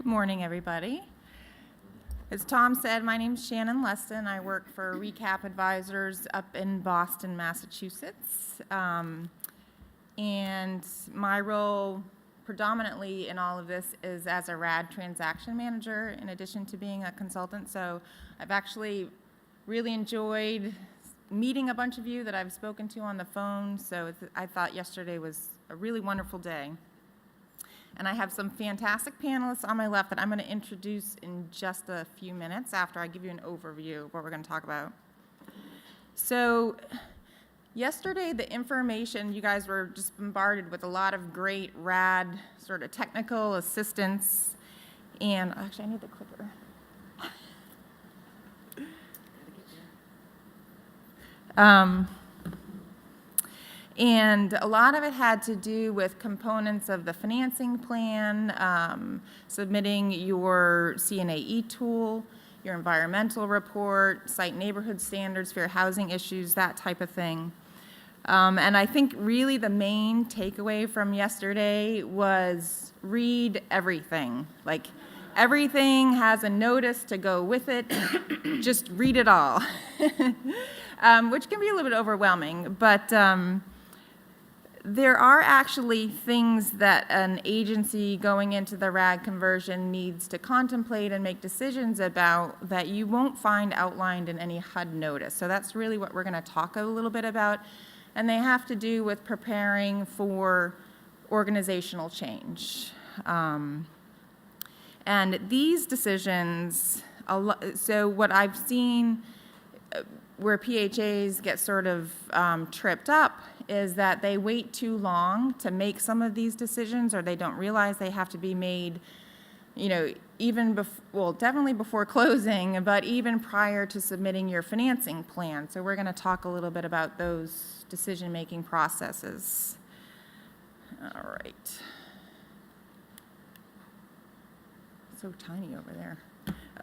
morning, everybody. As Tom said, my name's Shannon Leston. I work for Recap Advisors up in Boston, Massachusetts. And my role predominantly in all of this is as a RAD transaction manager in addition to being a consultant. So I've actually really enjoyed meeting a bunch of you that I've spoken to on the phone. So I thought yesterday was a really wonderful day. And I have some fantastic panelists on my left that I'm going to introduce in just a few minutes after I give you an overview of what we're going to talk about. So yesterday, the information, you guys were just bombarded with a lot of great RAD sort of technical assistance. And actually, I need the clicker. And a lot of it had to do with components of the financing plan, submitting your CNAE tool, your environmental report, site neighborhood standards, fair housing issues, that type of thing. And I think really the main takeaway from yesterday was read everything. Like, everything has a notice to go with it. Just read it all, which can be a little bit overwhelming. But there are actually things that an agency going into the RAD conversion needs to contemplate and make decisions about that you won't find outlined in any HUD notice. So that's really what we're going to talk a little bit about. And they have to do with preparing for organizational change. And these decisions, so what I've seen where PHAs get sort of tripped up is that they wait too long to make some of these decisions, or they don't realize they have to be made, you know, even before, well, definitely before closing, but even prior to submitting your financing plan. So we're going to talk a little bit about those decision-making processes. All right. So tiny over there.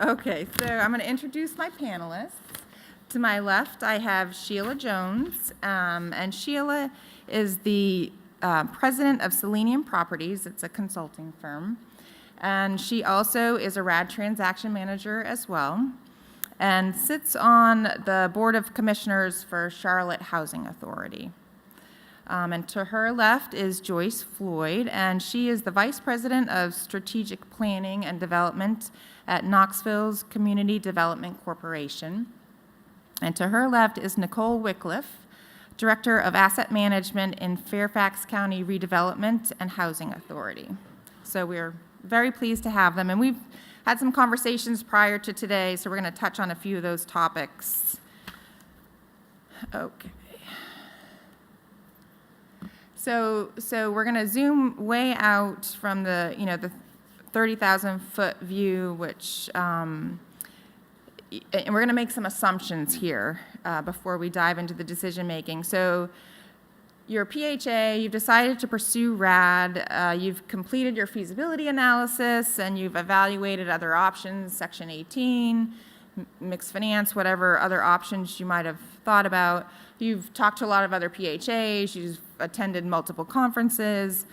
Okay, so I'm going to introduce my panelists. To my left, I have Sheila Jones, and Sheila is the president of Selenium Properties. It's a consulting firm. And she also is a RAD transaction manager as well, and sits on the Board of Commissioners for Charlotte Housing Authority. And to her left is Joyce Floyd, and she is the Vice President of Strategic Planning and Development at Knoxville's Community Development Corporation. And to her left is Nicole Wycliffe, Director of Asset Management in Fairfax County Redevelopment and Housing Authority. So we're very pleased to have them, and we've had some conversations prior to today, so we're going to touch on a few of those topics. Okay. So we're going to zoom way out from the, you know, the 30,000-foot view, which, and we're going to make some assumptions here before we dive into the decision making. So you're a PHA, you've decided to pursue RAD, you've completed your feasibility analysis, and you've evaluated other options, Section 18, mixed finance, whatever other options you might have thought about. You've talked to a lot of other PHAs, you've attended multiple conferences.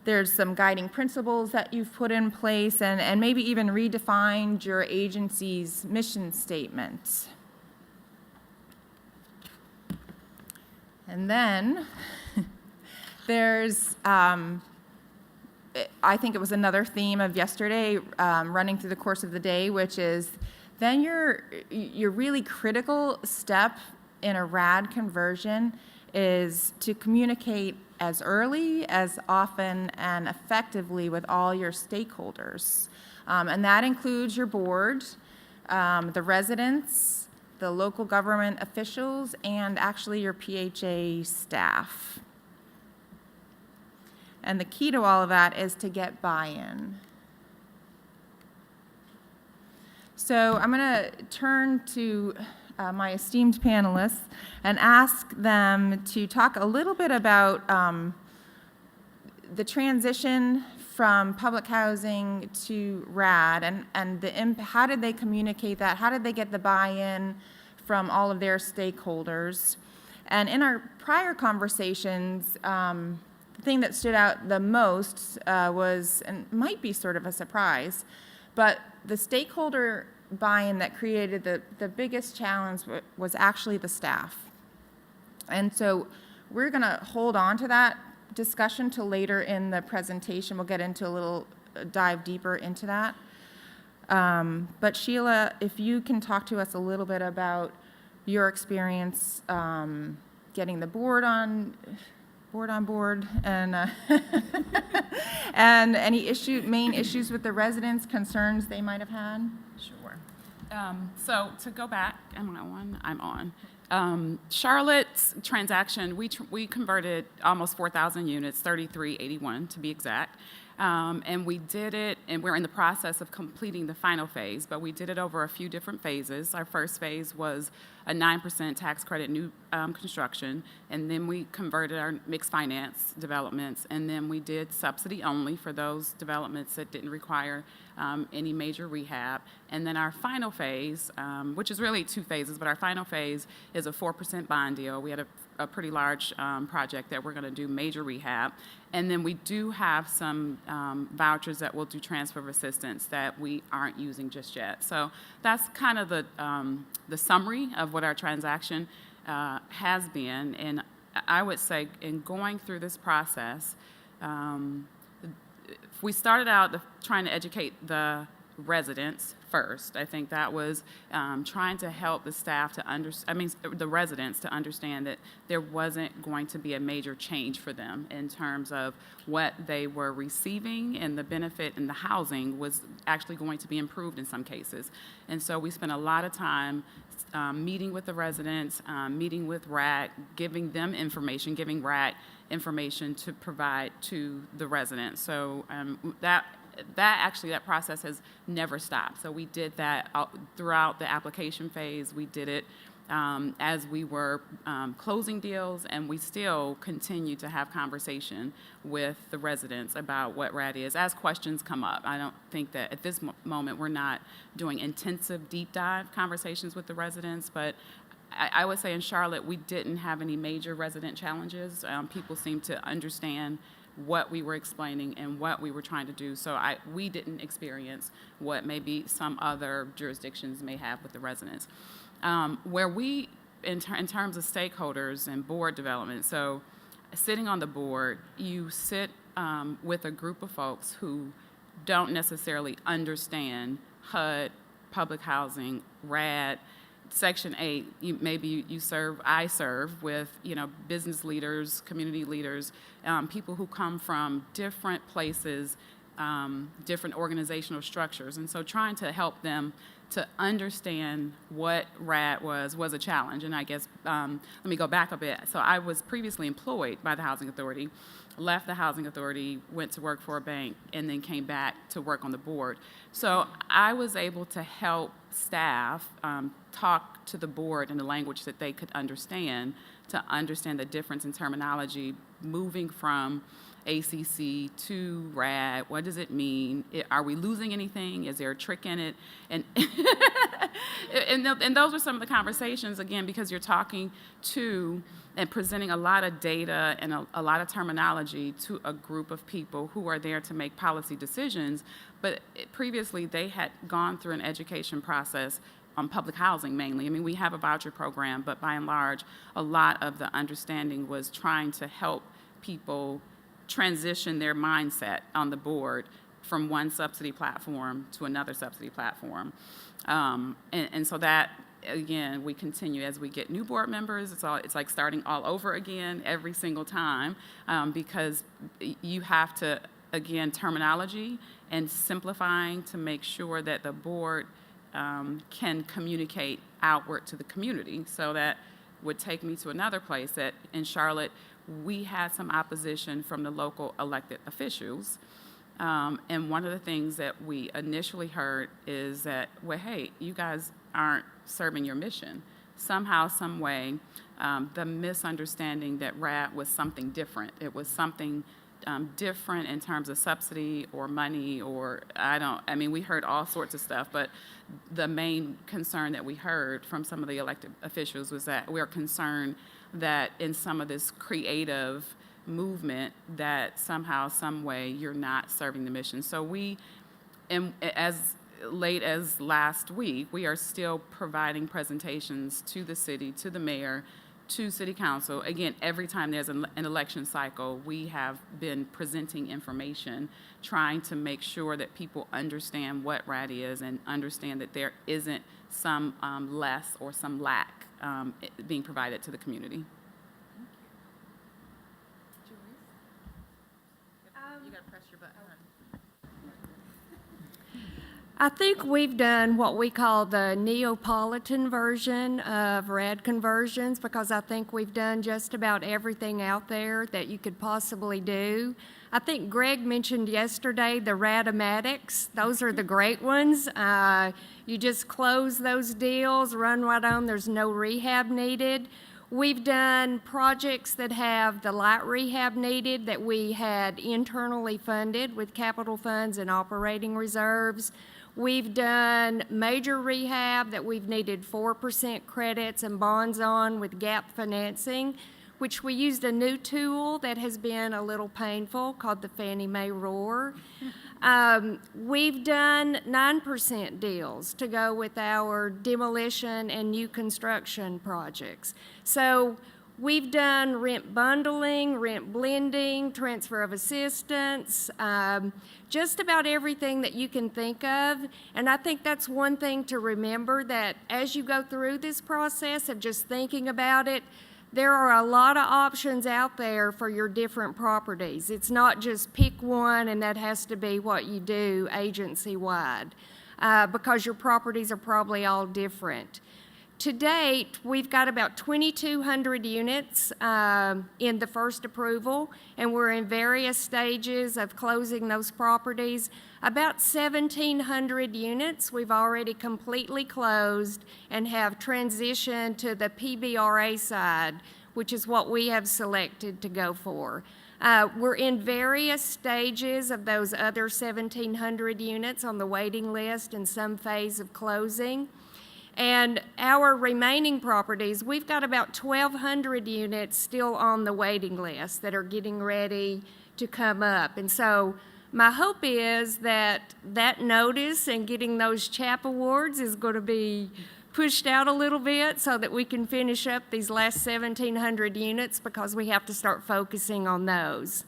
There's some guiding principles that you've put in place, and maybe even redefined your agency's mission statement. And then there's, I think it was another theme of yesterday running through the course of the day, which is then your really critical step in a RAD conversion is to communicate as early, as often, and effectively with all your stakeholders. And that includes your board, the residents, the local government officials, and actually your PHA staff. And the key to all of that is to get buy-in. So I'm going to turn to my esteemed panelists and ask them to talk a little bit about the transition from public housing to RAD and how did they communicate that? How did they get the buy-in from all of their stakeholders? And in our prior conversations, thing that stood out the most was, and might be sort of a surprise, but the stakeholder buy-in that created the biggest challenge was actually the staff. And so we're going to hold on to that discussion till later in the presentation. We'll get into a little dive deeper into that. But Sheila, if you can talk to us a little bit about your experience getting the board on board and and any main issues with the residents, concerns they might have had. Sure. So to go back, am I on? I'm on. Charlotte's transaction, we converted almost 4,000 units, 3381 to be exact. And we did it, and we're in the process of completing the final phase, but we did it over a few different phases. Our first phase was a 9% tax credit new construction, and then we converted our mixed finance developments, and then we did subsidy only for those developments that didn't require any major rehab. And then our final phase, which is really 2 phases, but our final phase is a 4% bond deal. We had a pretty large project that we're going to do major rehab. And then we do have some vouchers that will do transfer of assistance that we aren't using just yet. So that's kind of the summary of what our transaction has been. And I would say in going through this process, we started out trying to educate the residents first. I think that was trying to help the staff the residents to understand that there wasn't going to be a major change for them in terms of what they were receiving, and the benefit in the housing was actually going to be improved in some cases. And so we spent a lot of time meeting with the residents, meeting with RAD, giving them information, giving RAD information to provide to the residents. So that process has never stopped. So we did that throughout the application phase. We did it as we were closing deals, and we still continue to have conversation with the residents about what RAD is as questions come up. I don't think that at this moment we're not doing intensive deep dive conversations with the residents, but I would say in Charlotte we didn't have any major resident challenges. People seemed to understand what we were explaining and what we were trying to do. So we didn't experience what maybe some other jurisdictions may have with the residents. Where we, in terms of stakeholders and board development, so sitting on the board, you sit with a group of folks who don't necessarily understand HUD, public housing, RAD, Section 8, I serve with, business leaders, community leaders, people who come from different places, different organizational structures. And so trying to help them to understand what RAD was a challenge. And I guess, let me go back a bit. So I was previously employed by the Housing Authority, left the Housing Authority, went to work for a bank, and then came back to work on the board. So I was able to help staff talk to the board in the language that they could understand, to understand the difference in terminology, moving from ACC to RAD. What does it mean? Are we losing anything? Is there a trick in it? And and those were some of the conversations, again, because you're talking to and presenting a lot of data and a lot of terminology to a group of people who are there to make policy decisions. But previously, they had gone through an education process on public housing mainly. I mean, we have a voucher program, but by and large, a lot of the understanding was trying to help people transition their mindset on the board from one subsidy platform to another subsidy platform. And so that, again, we continue as we get new board members. It's like starting all over again every single time, because you have to, again, terminology and simplifying to make sure that the board can communicate outward to the community. So that would take me to another place that in Charlotte, we had some opposition from the local elected officials. And one of the things that we initially heard is that, well, hey, you guys aren't serving your mission. Somehow, some way, the misunderstanding that RAD was something different. It was something different in terms of subsidy or money or we heard all sorts of stuff, but the main concern that we heard from some of the elected officials was that we're concerned that in some of this creative movement that somehow, some way, you're not serving the mission. So we, and as late as last week, we are still providing presentations to the city, to the mayor, to city council. Again, every time there's an election cycle, we have been presenting information, trying to make sure that people understand what RAD is and understand that there isn't some less or some lack being provided to the community. You gotta press your button. I think we've done what we call the Neapolitan version of RAD conversions, because I think we've done just about everything out there that you could possibly do. I think Greg mentioned yesterday the Radomatics. Those are the great ones. You just close those deals, run right on. There's no rehab needed. We've done projects that have the light rehab needed that we had internally funded with capital funds and operating reserves. We've done major rehab that we've needed 4% credits and bonds on with gap financing, which we used a new tool that has been a little painful called the Fannie Mae Roar. We've done 9% deals to go with our demolition and new construction projects. So we've done rent bundling, rent blending, transfer of assistance, just about everything that you can think of. And I think that's one thing to remember, that as you go through this process of just thinking about it, there are a lot of options out there for your different properties. It's not just pick one and that has to be what you do agency-wide, because your properties are probably all different. To date, we've got about 2,200 units in the first approval, and we're in various stages of closing those properties. About 1,700 units we've already completely closed and have transitioned to the Pbra side, which is what we have selected to go for. We're in various stages of those other 1,700 units on the waiting list in some phase of closing. And our remaining properties, we've got about 1,200 units still on the waiting list that are getting ready to come up. And so my hope is that that notice and getting those CHAP awards is going to be pushed out a little bit so that we can finish up these last 1,700 units, because we have to start focusing on those.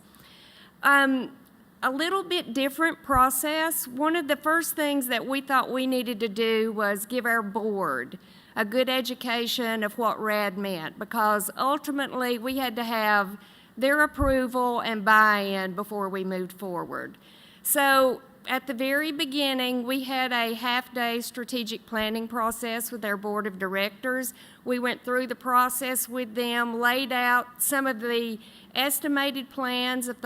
A little bit different process. One of the first things that we thought we needed to do was give our board a good education of what RAD meant, because ultimately we had to have their approval and buy-in before we moved forward. So at the very beginning, we had a half-day strategic planning process with our board of directors. We went through the process with them, laid out some of the estimated plans of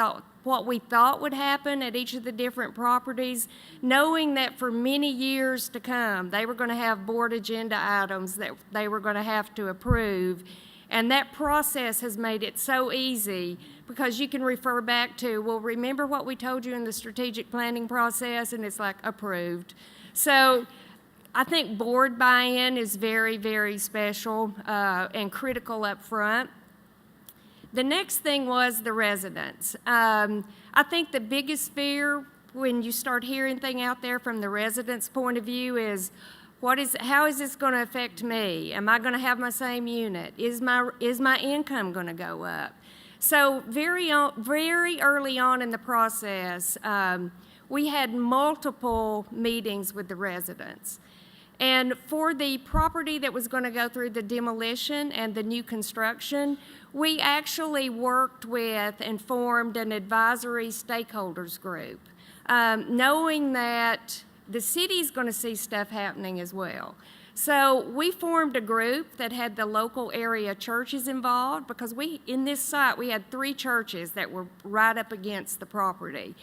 what we thought would happen at each of the different properties, knowing that for many years to come, they were going to have board agenda items that they were going to have to approve. And that process has made it so easy, because you can refer back to, well, remember what we told you in the strategic planning process, and it's like approved. So I think board buy-in is very, very special and critical up front. The next thing was the residents. I think the biggest fear when you start hearing things out there from the residents' point of view is, how is this going to affect me? Am I going to have my same unit? Is my income going to go up? So very early on in the process, we had multiple meetings with the residents. And for the property that was going to go through the demolition and the new construction, we actually worked with and formed an advisory stakeholders group, knowing that the city's going to see stuff happening as well. So we formed a group that had the local area churches involved, because in this site, we had 3 churches that were right up against the property.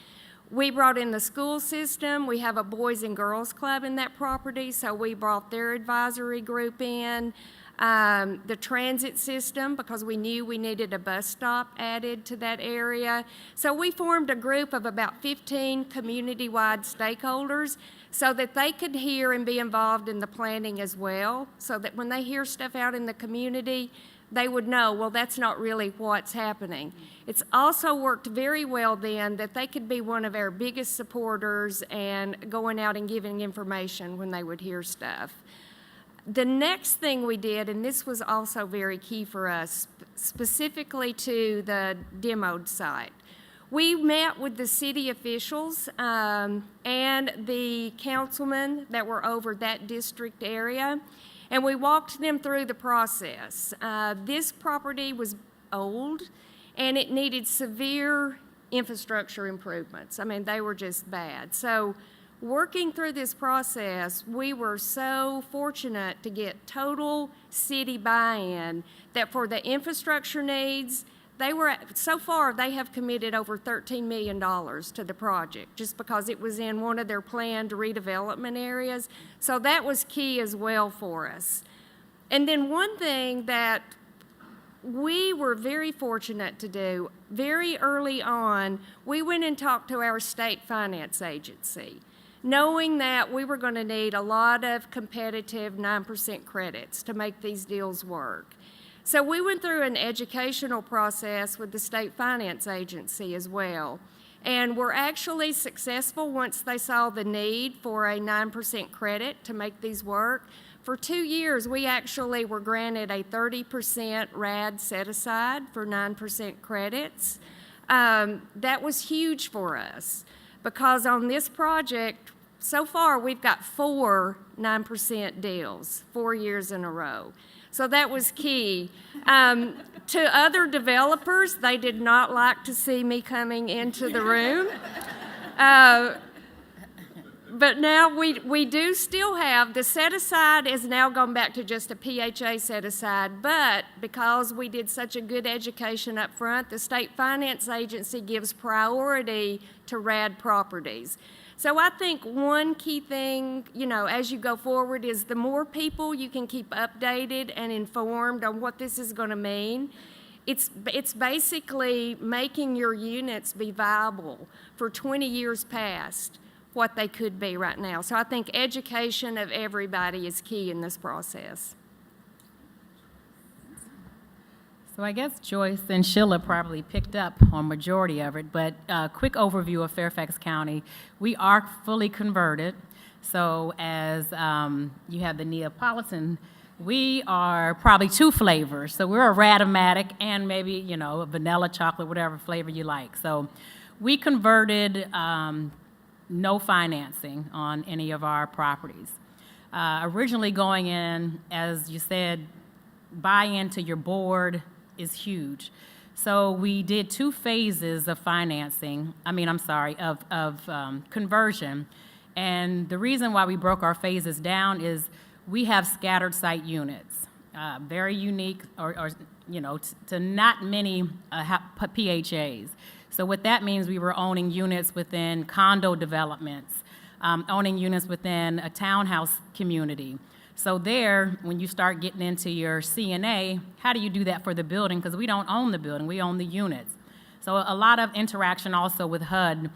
We brought in the school system. We have a Boys and Girls Club in that property, so we brought their advisory group in. The transit system, because we knew we needed a bus stop added to that area. So we formed a group of about 15 community-wide stakeholders so that they could hear and be involved in the planning as well, so that when they hear stuff out in the community, they would know, well, that's not really what's happening. It's also worked very well then that they could be one of our biggest supporters and going out and giving information when they would hear stuff. The next thing we did, and this was also very key for us, specifically to the demoed site, we met with the city officials and the councilmen that were over that district area, and we walked them through the process. This property was old, and it needed severe infrastructure improvements. I mean, they were just bad. So working through this process, we were so fortunate to get total city buy-in that for the infrastructure needs, so far they have committed over $13 million to the project just because it was in one of their planned redevelopment areas. So that was key as well for us. And then one thing that we were very fortunate to do, very early on, we went and talked to our state finance agency, knowing that we were going to need a lot of competitive 9% credits to make these deals work. So we went through an educational process with the state finance agency as well, and were actually successful once they saw the need for a 9% credit to make these work. For 2 years, we actually were granted a 30% RAD set aside for 9% credits. That was huge for us because on this project, so far we've got 4 9% deals, 4 years in a row. So that was key. To other developers, they did not like to see me coming into the room. But now we do still have, the set-aside has now gone back to just a PHA set-aside, but because we did such a good education up front, the State Finance Agency gives priority to RAD properties. So I think one key thing, as you go forward is the more people you can keep updated and informed on what this is going to mean. It's basically making your units be viable for 20 years past what they could be right now. So I think education of everybody is key in this process. So I guess Joyce and Sheila probably picked up on majority of it, but quick overview of Fairfax County. We are fully converted. So as you have the Neapolitan, we are probably 2 flavors. So we're a Radomatic and maybe, a vanilla chocolate, whatever flavor you like. So we converted no financing on any of our properties. Originally going in, as you said, buy-in to your board is huge. So we did 2 phases of financing, of conversion. And the reason why we broke our phases down is we have scattered site units, very unique to not many PHAs. So what that means, we were owning units within condo developments, owning units within a townhouse community. So there, when you start getting into your CNA, how do you do that for the building? Because we don't own the building, we own the units. So a lot of interaction also with HUD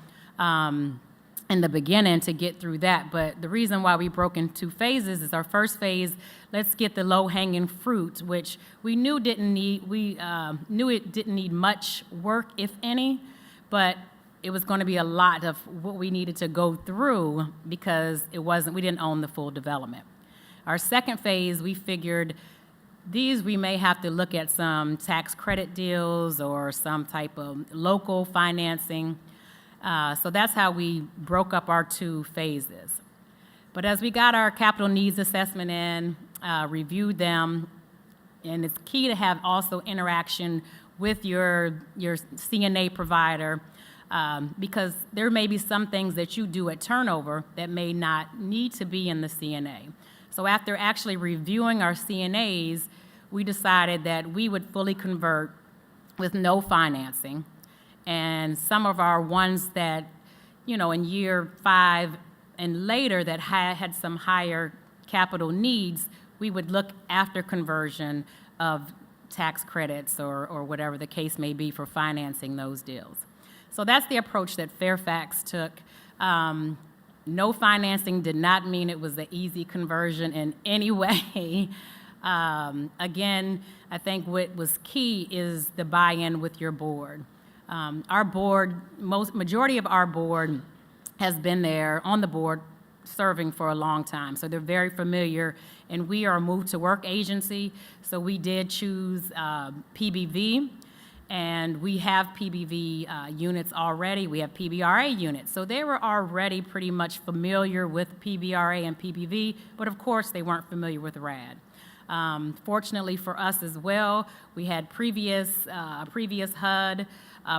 in the beginning to get through that. But the reason why we broke in 2 phases is our first phase, let's get the low-hanging fruit, which we knew it didn't need much work, if any, but it was going to be a lot of what we needed to go through because we didn't own the full development. Our second phase, we figured we may have to look at some tax credit deals or some type of local financing. So that's how we broke up our 2 phases. But as we got our capital needs assessment in, reviewed them, and it's key to have also interaction with your CNA provider because there may be some things that you do at turnover that may not need to be in the CNA. So after actually reviewing our CNAs, we decided that we would fully convert with no financing. And some of our ones that, in year 5 and later that had some higher capital needs, we would look after conversion of tax credits or whatever the case may be for financing those deals. So that's the approach that Fairfax took. No financing did not mean it was an easy conversion in any way. Again, I think what was key is the buy-in with your board. Our board, majority of our board has been there on the board serving for a long time, so they're very familiar, and we are a move-to-work agency, so we did choose PBV, and we have PBV units already. We have PBRA units, so they were already pretty much familiar with PBRA and PBV, but of course they weren't familiar with RAD. Fortunately for us as well, we had previous HUD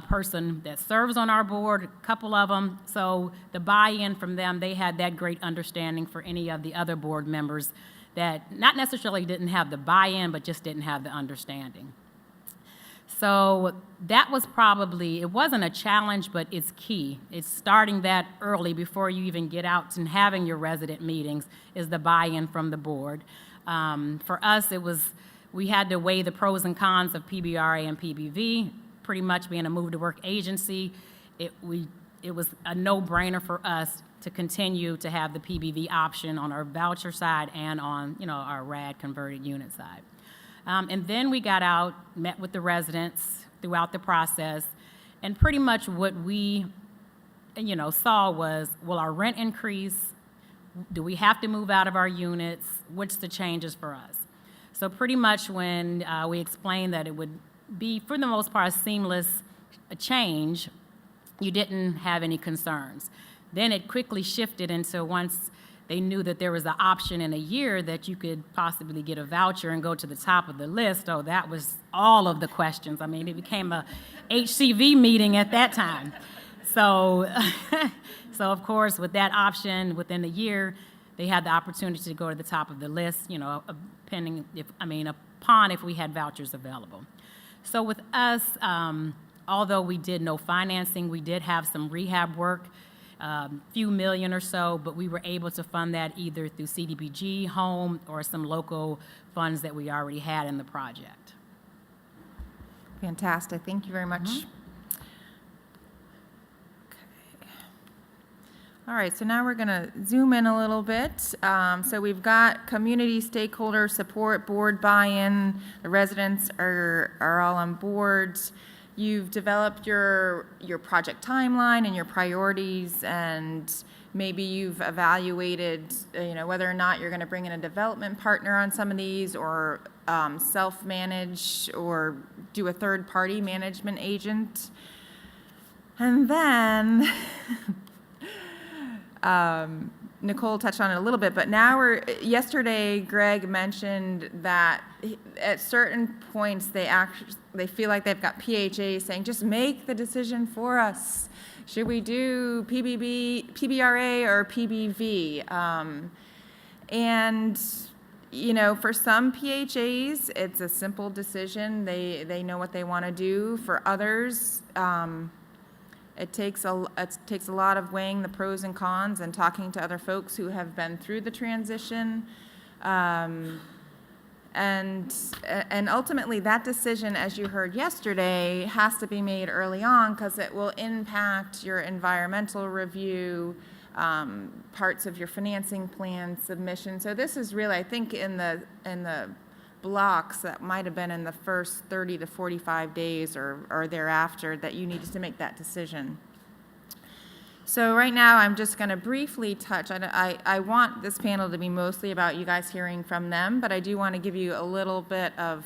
person that serves on our board, a couple of them, so the buy-in from them, they had that great understanding for any of the other board members that not necessarily didn't have the buy-in, but just didn't have the understanding. So that was probably, it wasn't a challenge, but it's key. It's starting that early before you even get out and having your resident meetings is the buy-in from the board. For us, we had to weigh the pros and cons of PBRA and PBV. Pretty much being a move-to-work agency, it was a no-brainer for us to continue to have the PBV option on our voucher side and on our RAD converted unit side. And then we got out, met with the residents throughout the process, and pretty much what we saw was, will our rent increase? Do we have to move out of our units? What's the changes for us? So pretty much when we explained that it would be, for the most part, a seamless change, you didn't have any concerns. Then it quickly shifted into once they knew that there was an option in a year that you could possibly get a voucher and go to the top of the list. Oh, that was all of the questions. I mean, it became a HCV meeting at that time. So, so of course, with that option within a year, they had the opportunity to go to the top of the list, upon if we had vouchers available. So with us, although we did no financing, we did have some rehab work, few million or so, but we were able to fund that either through CDBG, home, or some local funds that we already had in the project. Fantastic. Thank you very much. Okay. All right, so now we're going to zoom in a little bit. So we've got community stakeholder support, board buy-in. The residents are all on board. You've developed your project timeline and your priorities, and maybe you've evaluated, whether or not you're going to bring in a development partner on some of these, or self-manage, or do a third-party management agent. And then Nicole touched on it a little bit, but now yesterday Greg mentioned that at certain points they feel like they've got PHAs saying, just make the decision for us. Should we do PBRA or PBV? And for some PHAs, it's a simple decision. They know what they want to do. For others, it takes a lot of weighing the pros and cons and talking to other folks who have been through the transition. And ultimately, that decision, as you heard yesterday, has to be made early on because it will impact your environmental review, parts of your financing plan submission. So this is really, I think, in the blocks that might have been in the first 30 to 45 days or thereafter that you needed to make that decision. So right now I'm just going to briefly touch. I want this panel to be mostly about you guys hearing from them, but I do want to give you a little bit of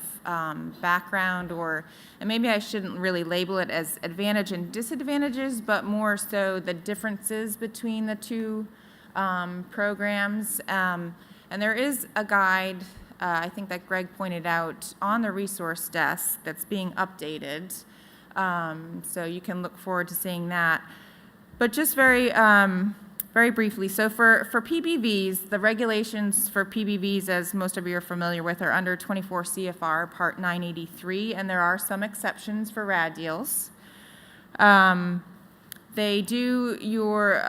background, and maybe I shouldn't really label it as advantage and disadvantages, but more so the differences between the two programs. And there is a guide, I think that Greg pointed out, on the resource desk that's being updated. So you can look forward to seeing that. But just very briefly, so for PBVs, the regulations for PBVs, as most of you are familiar with, are under 24 CFR Part 983, and there are some exceptions for RAD deals. They do your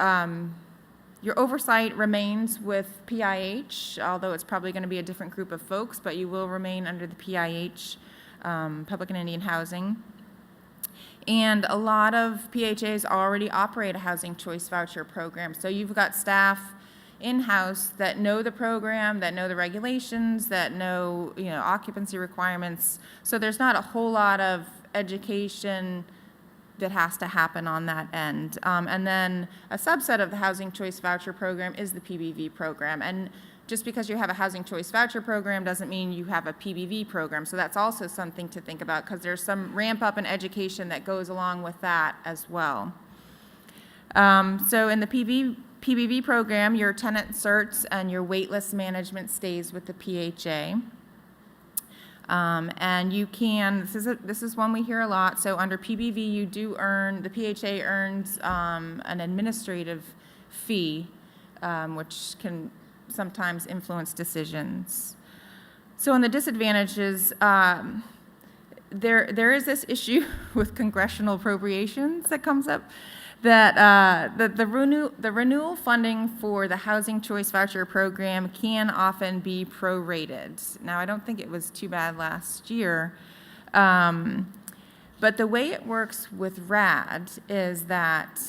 oversight remains with PIH, although it's probably going to be a different group of folks, but you will remain under the PIH, Public and Indian Housing. And a lot of PHAs already operate a housing choice voucher program. So you've got staff in-house that know the program, that know the regulations, that know, occupancy requirements. So there's not a whole lot of education that has to happen on that end. And then a subset of the Housing Choice Voucher Program is the PBV program. And just because you have a Housing Choice Voucher Program doesn't mean you have a PBV program. So that's also something to think about, because there's some ramp up in education that goes along with that as well. So in the PBV program, your tenant certs and your waitlist management stays with the PHA. And you can, this is one we hear a lot, so under PBV you do earn, the PHA earns an administrative fee, which can sometimes influence decisions. So on the disadvantages, there is this issue with congressional appropriations that comes up, that the renewal funding for the Housing Choice Voucher Program can often be prorated. Now, I don't think it was too bad last year, but the way it works with RAD is that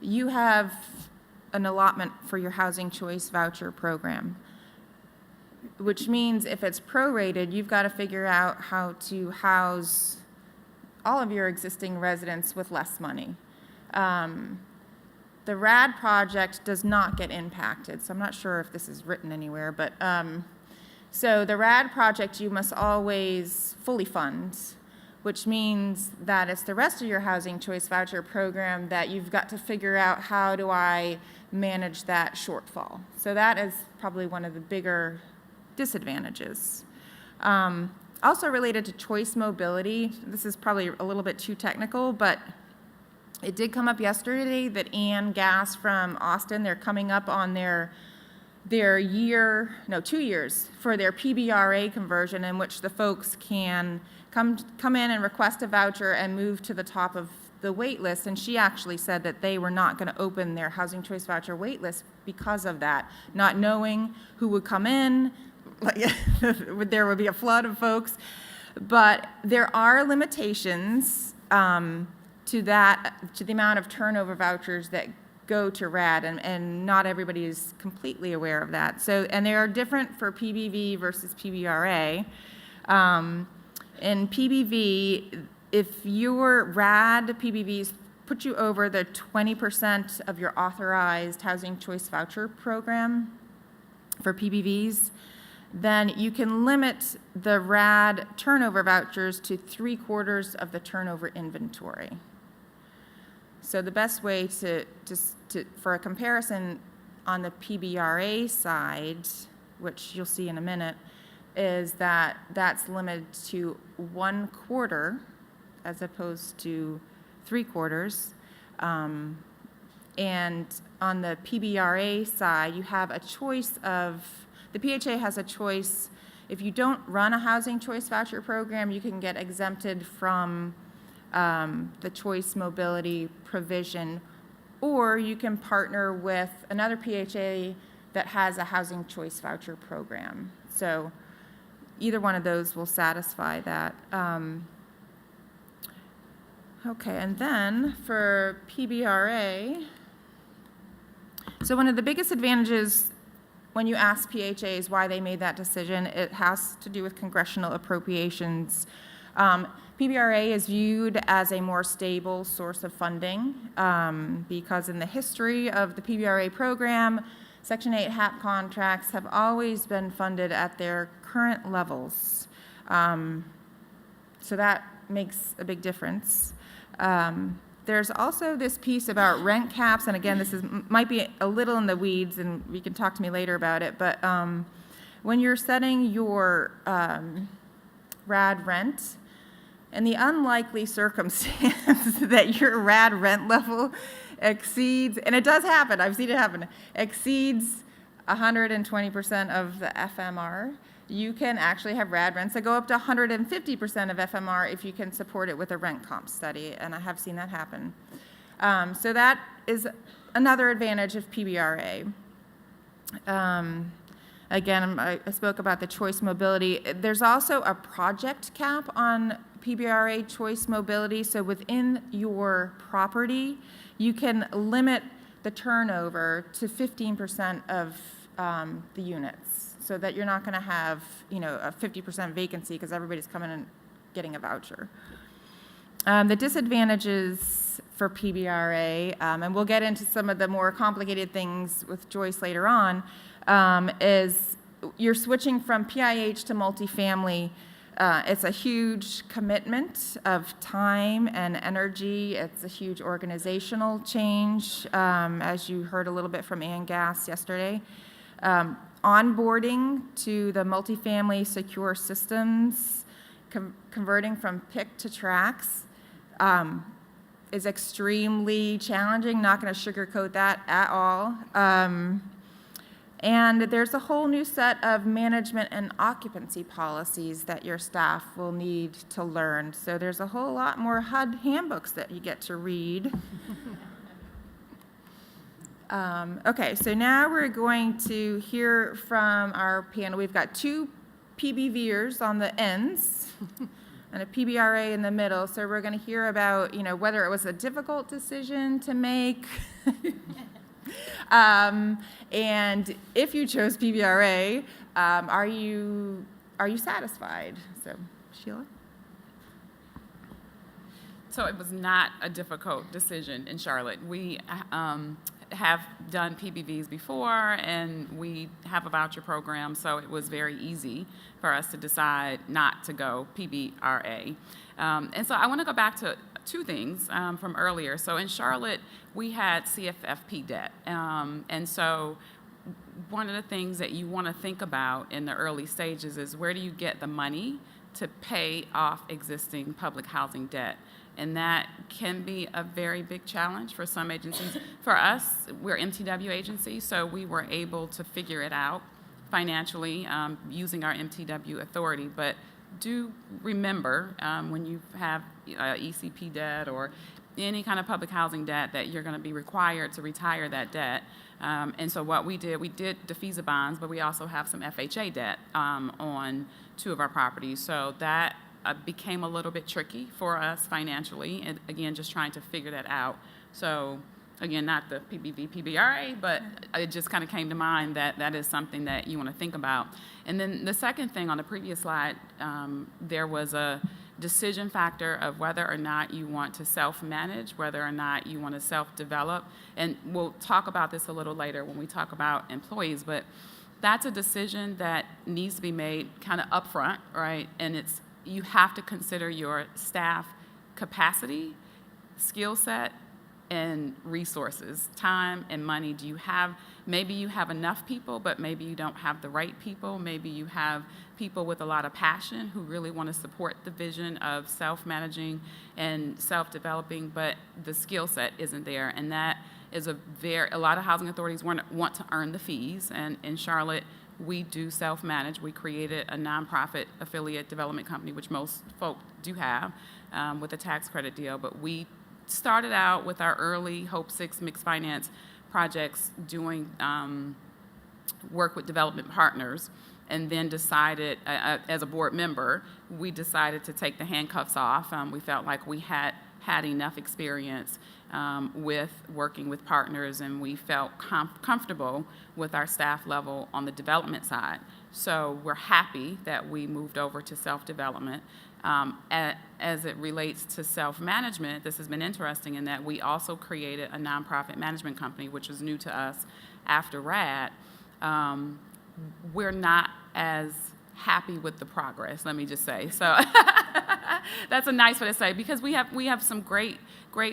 you have an allotment for your Housing Choice Voucher Program, which means if it's prorated, you've got to figure out how to house all of your existing residents with less money. The RAD project does not get impacted, so I'm not sure if this is written anywhere, but so the RAD project you must always fully fund, which means that it's the rest of your Housing Choice Voucher Program that you've got to figure out, how do I manage that shortfall? So that is probably one of the bigger disadvantages. Also related to choice mobility, this is probably a little bit too technical, but it did come up yesterday that Gas from Austin, they're coming up on their 2 years for their Pbra conversion, in which the folks can come in and request a voucher and move to the top of the wait list. And she actually said that they were not going to open their Housing Choice Voucher wait list because of that, not knowing who would come in. There would be a flood of folks, but there are limitations to the amount of turnover vouchers that go to RAD, and not everybody is completely aware of that. So, and they are different for PBV versus Pbra. In PBV, if your RAD PBVs put you over the 20% of your authorized Housing Choice Voucher Program for PBVs, then you can limit the RAD turnover vouchers to 3/4 of the turnover inventory. So the best way for a comparison on the Pbra side, which you'll see in a minute, is that that's limited to 1/4 as opposed to 3/4. And on the Pbra side, you have a choice of, the PHA has a choice. If you don't run a Housing Choice Voucher Program, you can get exempted from the choice mobility provision, or you can partner with another PHA that has a Housing Choice Voucher Program. So either one of those will satisfy that. Okay, and then for Pbra, so one of the biggest advantages when you ask PHAs why they made that decision, it has to do with congressional appropriations. Pbra is viewed as a more stable source of funding because in the history of the Pbra program, Section 8 HAP contracts have always been funded at their current levels. So that makes a big difference. There's also this piece about rent caps, and again, this might be a little in the weeds, and you can talk to me later about it, but when you're setting your RAD rent, in the unlikely circumstance that your RAD rent level exceeds, and it does happen, I've seen it happen, exceeds 120% of the FMR, you can actually have RAD rents that go up to 150% of FMR if you can support it with a rent comp study, and I have seen that happen. So that is another advantage of Pbra. Again, I spoke about the choice mobility. There's also a project cap on Pbra choice mobility, so within your property, you can limit the turnover to 15% of the units, so that you're not going to have, a 50% vacancy because everybody's coming and getting a voucher. The disadvantages for PBRA, and we'll get into some of the more complicated things with Joyce later on, is you're switching from PIH to multifamily. It's a huge commitment of time and energy. It's a huge organizational change, as you heard a little bit from Ann Gass yesterday. Onboarding to the multifamily secure systems, converting from PIC to tracks, is extremely challenging. Not going to sugarcoat that at all. And there's a whole new set of management and occupancy policies that your staff will need to learn. So there's a whole lot more HUD handbooks that you get to read. Okay, so now we're going to hear from our panel. We've got two PBVers on the ends and a PBRA in the middle. So we're going to hear about, whether it was a difficult decision to make. And if you chose PBRA, are you satisfied? So, Sheila? So it was not a difficult decision in Charlotte. We have done PBVs before, and we have a voucher program, so it was very easy for us to decide not to go PBRA. And so I want to go back to two things from earlier. So in Charlotte, we had CFFP debt. And so one of the things that you want to think about in the early stages is, where do you get the money to pay off existing public housing debt? And that can be a very big challenge for some agencies. For us, we're MTW agency, so we were able to figure it out financially using our MTW authority. But do remember when you have ECP debt or any kind of public housing debt that you're going to be required to retire that debt. And so what we did defeasance bonds, but we also have some FHA debt on two of our properties. So that became a little bit tricky for us financially, and again, just trying to figure that out. So again, not the PBV, PBRA, but it just kind of came to mind that that is something that you want to think about. And then the second thing on the previous slide, there was a decision factor of whether or not you want to self-manage, whether or not you want to self-develop. And we'll talk about this a little later when we talk about employees, but that's a decision that needs to be made kind of upfront, right? And you have to consider your staff capacity, skill set, and resources, time and money. Maybe you have enough people, but maybe you don't have the right people. Maybe you have people with a lot of passion who really want to support the vision of self-managing and self-developing, but the skill set isn't there. And that is a lot of housing authorities want to earn the fees. And in Charlotte, we do self-manage. We created a nonprofit affiliate development company, which most folk do have, with a tax credit deal. But we started out with our early Hope 6 mixed finance projects doing work with development partners, and then decided, as a board member, we decided to take the handcuffs off. We felt like we had enough experience with working with partners, and we felt comfortable with our staff level on the development side. So we're happy that we moved over to self-development. As it relates to self-management, this has been interesting in that we also created a nonprofit management company, which was new to us after RAD. We're not as happy with the progress, let me just say. So that's a nice way to say, because we have some great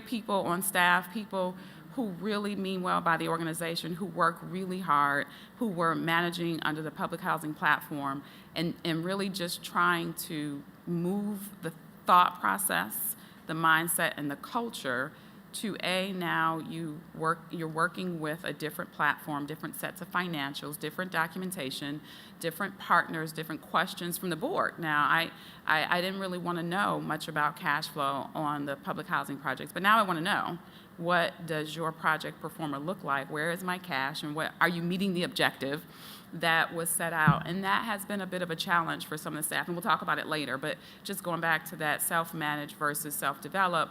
people on staff, people who really mean well by the organization, who work really hard, who were managing under the public housing platform, and really just trying to move the thought process, the mindset, and the culture to now you're working with a different platform, different sets of financials, different documentation, different partners, different questions from the board. Now, I didn't really want to know much about cash flow on the public housing projects, but now I want to know, what does your project performer look like? Where is my cash, and what are you meeting the objective that was set out? And that has been a bit of a challenge for some of the staff, and we'll talk about it later, but just going back to that self-manage versus self-develop,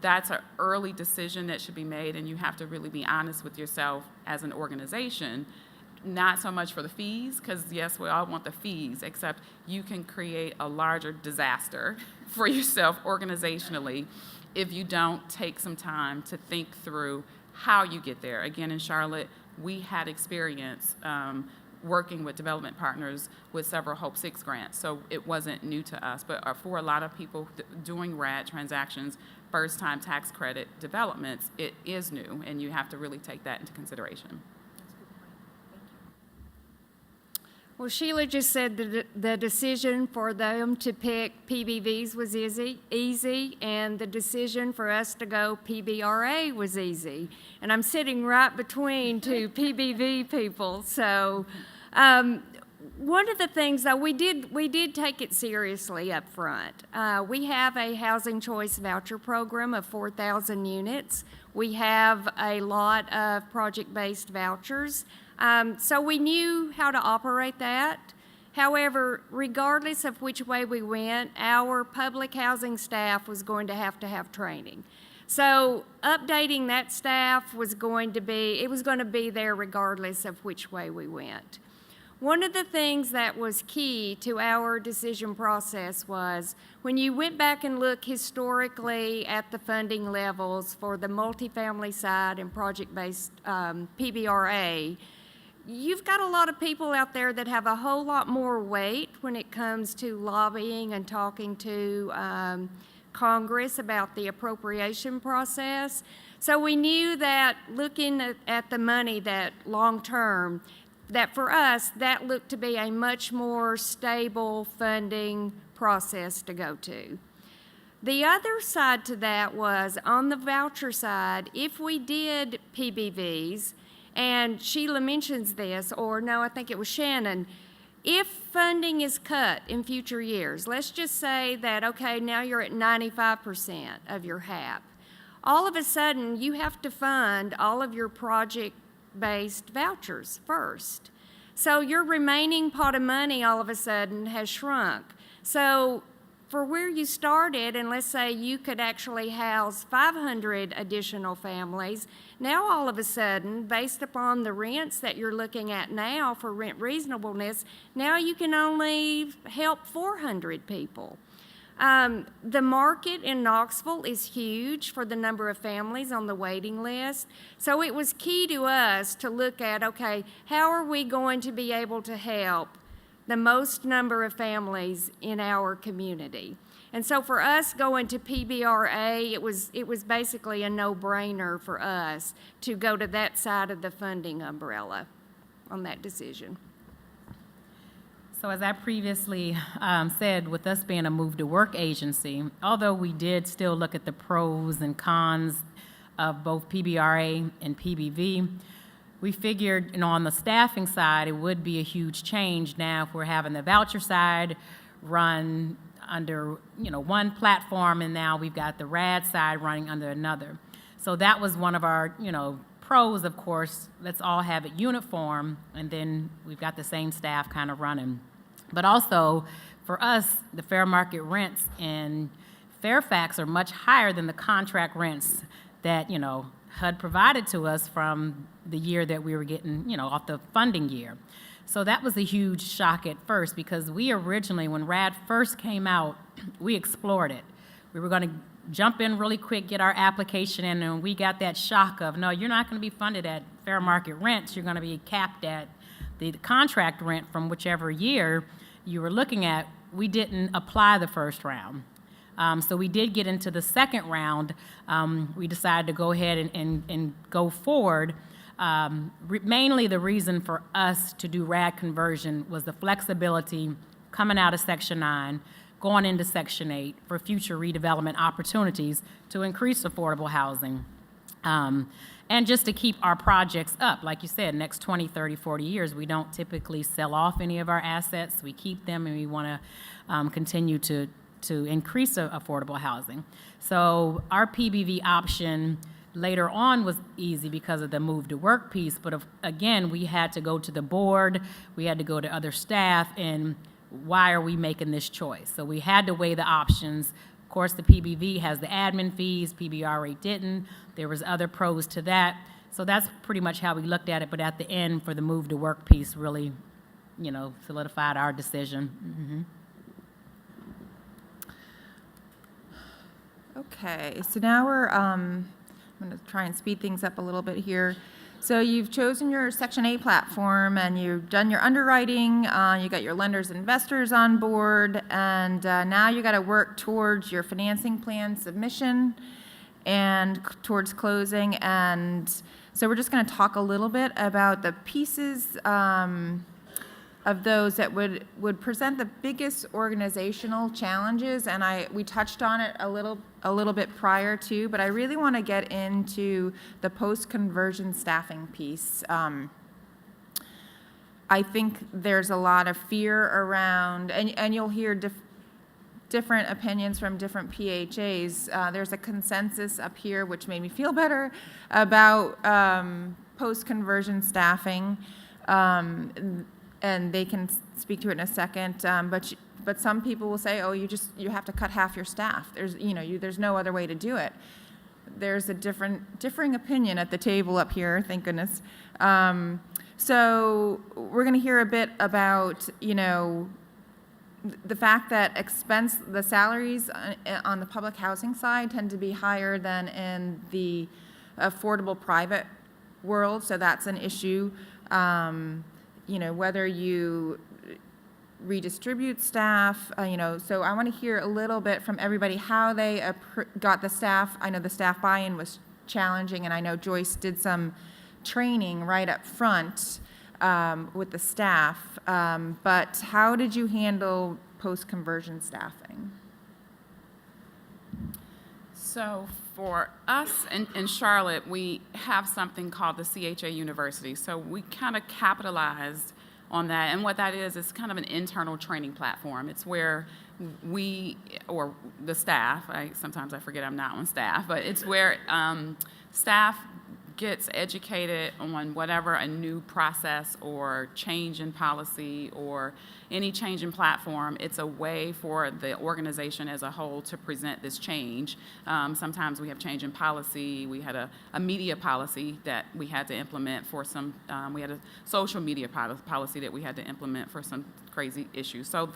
that's an early decision that should be made, and you have to really be honest with yourself as an organization. Not so much for the fees, because yes, we all want the fees, except you can create a larger disaster for yourself organizationally if you don't take some time to think through how you get there. Again, in Charlotte, we had experience working with development partners with several Hope 6 grants, so it wasn't new to us. But for a lot of people doing RAD transactions, first-time tax credit developments, it is new, and you have to really take that into consideration. Well, Sheila just said that the decision for them to pick PBVs was easy, and the decision for us to go PBRA was easy. And I'm sitting right between two PBV people. So one of the things, though, we did take it seriously up front. We have a housing choice voucher program of 4,000 units. We have a lot of project-based vouchers. So we knew how to operate that. However, regardless of which way we went, our public housing staff was going to have training. So updating that staff was going to be there regardless of which way we went. One of the things that was key to our decision process was when you went back and looked historically at the funding levels for the multifamily side and project-based Pbra, you've got a lot of people out there that have a whole lot more weight when it comes to lobbying and talking to Congress about the appropriation process. So we knew that looking at the money, that long term, that for us, that looked to be a much more stable funding process to go to. The other side to that was on the voucher side, if we did PBVs, and Sheila mentions this, or no, I think it was Shannon, if funding is cut in future years, let's just say that, okay, now you're at 95% of your HAP. All of a sudden, you have to fund all of your project-based vouchers first. So your remaining pot of money all of a sudden has shrunk. So for where you started, and let's say you could actually house 500 additional families, now all of a sudden, based upon the rents that you're looking at now for rent reasonableness, now you can only help 400 people. The market in Knoxville is huge for the number of families on the waiting list. So it was key to us to look at, okay, how are we going to be able to help the most number of families in our community? And so for us going to Pbra, it was basically a no-brainer for us to go to that side of the funding umbrella on that decision. So as I previously said, with us being a move-to-work agency, although we did still look at the pros and cons of both Pbra and PBV, we figured, on the staffing side, it would be a huge change now if we're having the voucher side run under, one platform, and now we've got the RAD side running under another. So that was one of our, pros, of course. Let's all have it uniform, and then we've got the same staff kind of running. But also, for us, the fair market rents in Fairfax are much higher than the contract rents that, HUD provided to us from the year that we were getting, off the funding year. So that was a huge shock at first, because we originally, when RAD first came out, we explored it. We were going to jump in really quick, get our application in, and we got that shock of, no, you're not going to be funded at fair market rents. You're going to be capped at the contract rent from whichever year you were looking at. We didn't apply the first round. So we did get into the second round. We decided to go ahead and go forward. Mainly the reason for us to do RAD conversion was the flexibility coming out of Section 9, going into Section 8 for future redevelopment opportunities to increase affordable housing. And just to keep our projects up. Like you said, next 20, 30, 40 years, we don't typically sell off any of our assets. We keep them, and we want to continue to increase affordable housing. So our PBV option later on was easy because of the move to work piece, but again, we had to go to the board, we had to go to other staff, and why are we making this choice? So we had to weigh the options, Of course, the PBV has the admin fees, PBRA didn't. There was other pros to that. So that's pretty much how we looked at it, but at the end, for the move to work piece, really, solidified our decision. Okay, so now I'm going to try and speed things up a little bit here. So you've chosen your Section 8 platform, and you've done your underwriting, you got your lenders and investors on board, and now you got to work towards your financing plan submission and towards closing. And so we're just going to talk a little bit about the pieces of those that would present the biggest organizational challenges, and we touched on it a little bit prior to, but I really want to get into the post-conversion staffing piece. I think there's a lot of fear around, and you'll hear different opinions from different PHAs. There's a consensus up here, which made me feel better, about post-conversion staffing. And they can speak to it in a second, but some people will say, oh, you have to cut half your staff. There's no other way to do it. There's a differing opinion at the table up here, thank goodness. So we're going to hear a bit about, the fact that the salaries on the public housing side tend to be higher than in the affordable private world, so that's an issue. Whether you redistribute staff, so I want to hear a little bit from everybody how they got the staff. I know the staff buy-in was challenging, and I know Joyce did some training right up front with the staff, but how did you handle post-conversion staffing? So for us in Charlotte, we have something called the CHA University. So we kind of capitalized on that. And what that is kind of an internal training platform. It's where or the staff, sometimes I forget I'm not on staff, but it's where staff gets educated on whatever a new process or change in policy or any change in platform. It's a way for the organization as a whole to present this change. Sometimes we have change in policy. We had a media policy that we had to implement for some, we had a social media policy that we had to implement for some crazy issues. So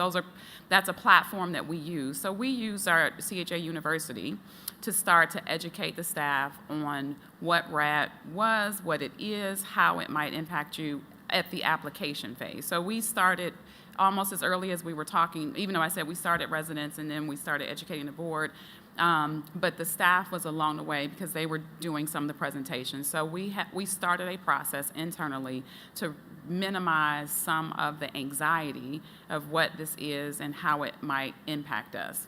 that's a platform that we use. So we use our CHA University to start to educate the staff on what RAD was, what it is, how it might impact you at the application phase. So we started almost as early as we were talking, even though I said we started residents and then we started educating the board, but the staff was along the way because they were doing some of the presentations. So we started a process internally to minimize some of the anxiety of what this is and how it might impact us.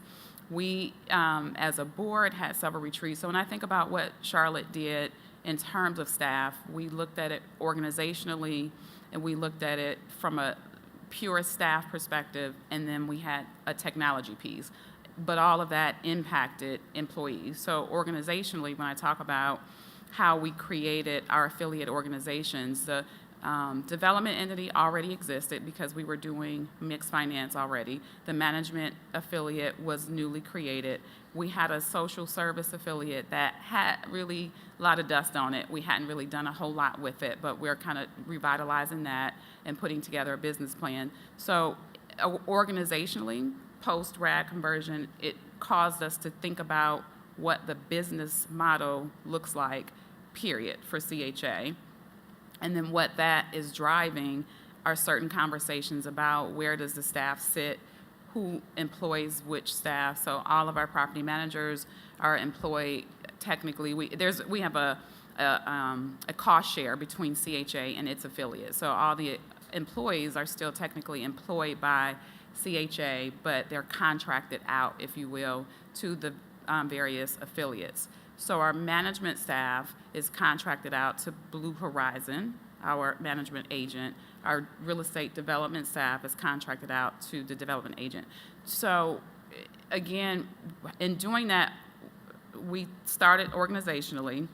We, as a board, had several retreats. So when I think about what Charlotte did in terms of staff, we looked at it organizationally, and we looked at it from a pure staff perspective, and then we had a technology piece. But all of that impacted employees. So organizationally, when I talk about how we created our affiliate organizations, the development entity already existed because we were doing mixed finance already. The management affiliate was newly created. We had a social service affiliate that had really a lot of dust on it. We hadn't really done a whole lot with it, but we're kind of revitalizing that and putting together a business plan. So organizationally, post-RAD conversion, it caused us to think about what the business model looks like, period, for CHA. And then what that is driving are certain conversations about where does the staff sit, who employs which staff. So all of our property managers are employed technically. We have a cost share between CHA and its affiliates. So all the employees are still technically employed by CHA, but they're contracted out, if you will, to the various affiliates. So our management staff is contracted out to Blue Horizon, our management agent. Our real estate development staff is contracted out to the development agent. So again, in doing that, we started organizationally,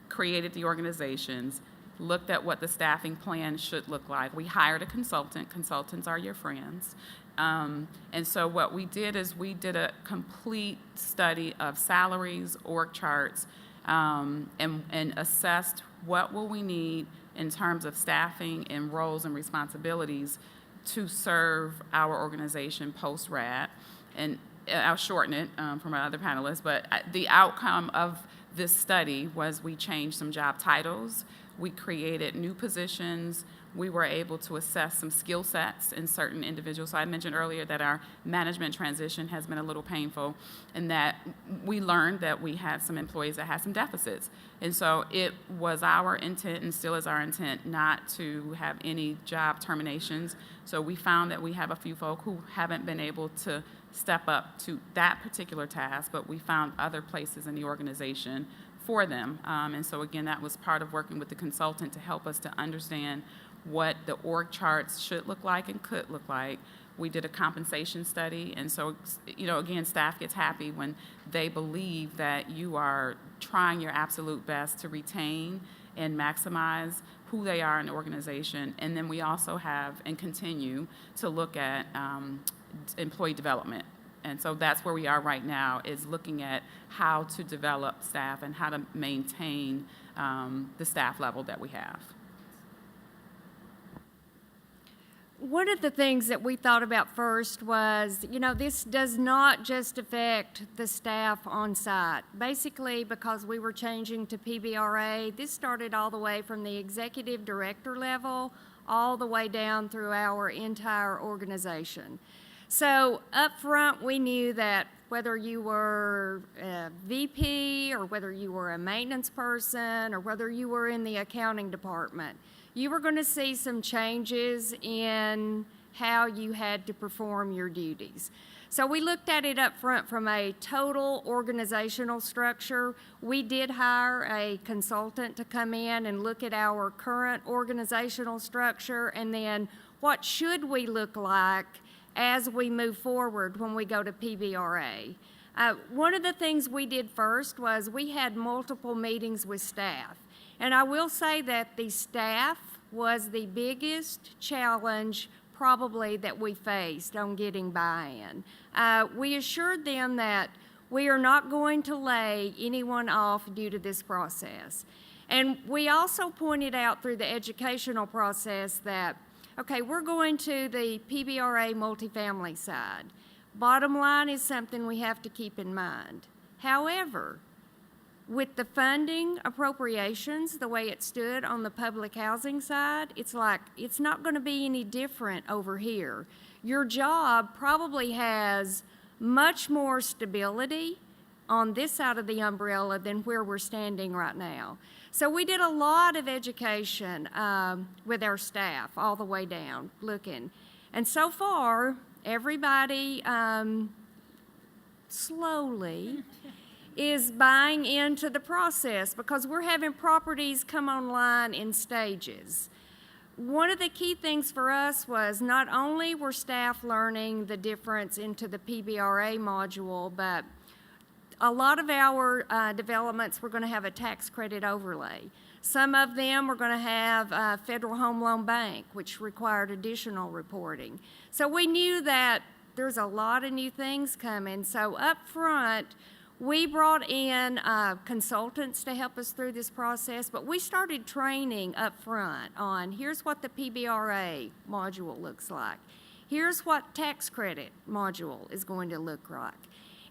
created the organizations, looked at what the staffing plan should look like. We hired a consultant. Consultants are your friends. And so what we did is we did a complete study of salaries, org charts, and assessed what will we need in terms of staffing and roles and responsibilities to serve our organization post-RAD. And I'll shorten it for my other panelists, but the outcome of this study was we changed some job titles, we created new positions, we were able to assess some skill sets in certain individuals. So I mentioned earlier that our management transition has been a little painful, and that we learned that we had some employees that had some deficits. And so it was our intent, and still is our intent, not to have any job terminations. So we found that we have a few folk who haven't been able to step up to that particular task, but we found other places in the organization for them. And so again, that was part of working with the consultant to help us to understand what the org charts should look like and could look like. We did a compensation study, and so, again, staff gets happy when they believe that you are trying your absolute best to retain and maximize who they are in the organization. And then we also have and continue to look at employee development. And so that's where we are right now, is looking at how to develop staff and how to maintain the staff level that we have. One of the things that we thought about first was, this does not just affect the staff on site. Basically, because we were changing to Pbra, this started all the way from the executive director level all the way down through our entire organization. So up front, we knew that whether you were a VP or whether you were a maintenance person or whether you were in the accounting department, you were going to see some changes in how you had to perform your duties. So we looked at it up front from a total organizational structure. We did hire a consultant to come in and look at our current organizational structure, and then what should we look like as we move forward when we go to Pbra. One of the things we did first was we had multiple meetings with staff. And I will say that the staff was the biggest challenge probably that we faced on getting buy-in. We assured them that we are not going to lay anyone off due to this process. And we also pointed out through the educational process that, okay, we're going to the Pbra multifamily side. Bottom line is something we have to keep in mind. However, with the funding appropriations, the way it stood on the public housing side, it's like, it's not going to be any different over here. Your job probably has much more stability on this side of the umbrella than where we're standing right now. So we did a lot of education with our staff all the way down, looking. And so far, everybody slowly is buying into the process because we're having properties come online in stages. One of the key things for us was not only were staff learning the difference into the Pbra module, but a lot of our developments were going to have a tax credit overlay. Some of them were going to have Federal Home Loan Bank, which required additional reporting. So we knew that there's a lot of new things coming. So up front, we brought in consultants to help us through this process, but we started training up front on here's what the Pbra module looks like. Here's what tax credit module is going to look like.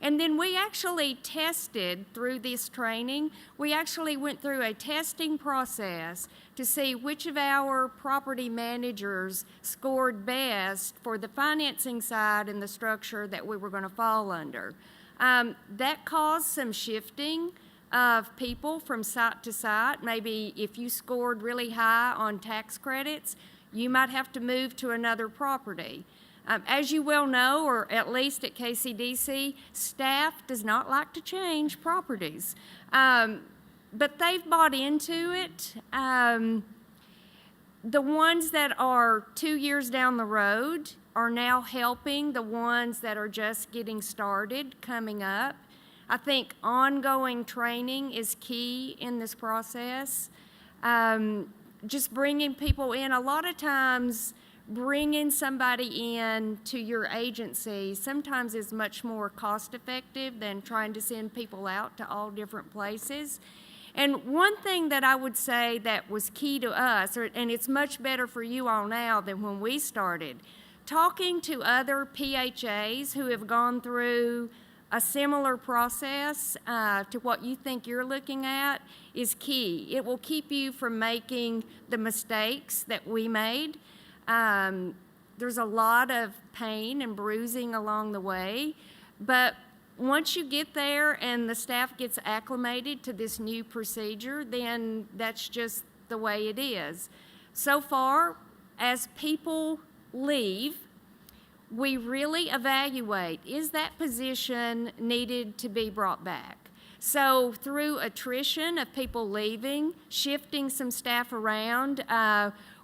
And then we actually tested through this training. We actually went through a testing process to see which of our property managers scored best for the financing side and the structure that we were going to fall under. That caused some shifting of people from site to site. Maybe if you scored really high on tax credits, you might have to move to another property. As you well know, or at least at KCDC, staff does not like to change properties. But they've bought into it. The ones that are 2 years down the road are now helping the ones that are just getting started coming up. I think ongoing training is key in this process. Just bringing people in. A lot of times, bringing somebody in to your agency sometimes is much more cost-effective than trying to send people out to all different places. And one thing that I would say that was key to us, and it's much better for you all now than when we started, talking to other PHAs who have gone through a similar process to what you think you're looking at is key. It will keep you from making the mistakes that we made. There's a lot of pain and bruising along the way, but once you get there and the staff gets acclimated to this new procedure, then that's just the way it is. So far, as people leave, we really evaluate, is that position needed to be brought back? So through attrition of people leaving, shifting some staff around,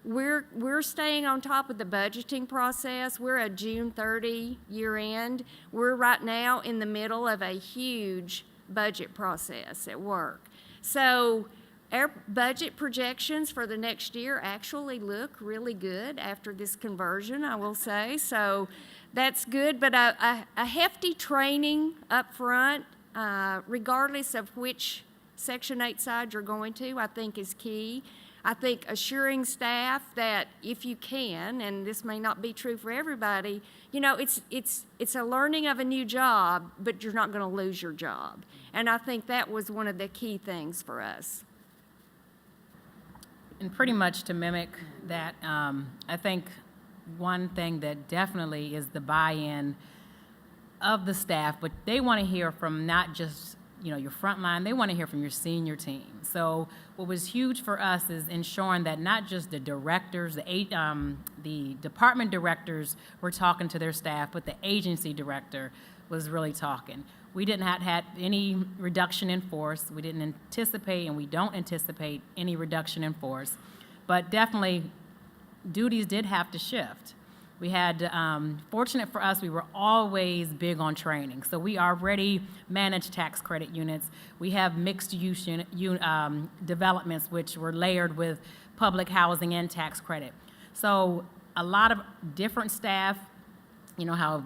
we're staying on top of the budgeting process. We're a June 30 year end. We're right now in the middle of a huge budget process at work. So our budget projections for the next year actually look really good after this conversion, I will say. So that's good, but a hefty training up front, regardless of which Section 8 side you're going to, I think is key. I think assuring staff that if you can, and this may not be true for everybody, you know, it's a learning of a new job, but you're not going to lose your job. And I think that was one of the key things for us. And pretty much to mimic that, I think one thing that definitely is the buy-in of the staff, but they want to hear from not just your front line, they want to hear from your senior team. So what was huge for us is ensuring that not just the directors, the department directors were talking to their staff, but the agency director was really talking. We didn't have any reduction in force. We didn't anticipate, and we don't anticipate any reduction in force. But definitely, duties did have to shift. We had, fortunate for us, we were always big on training. So we already managed tax credit units. We have mixed use developments, which were layered with public housing and tax credit. So a lot of different staff, you know how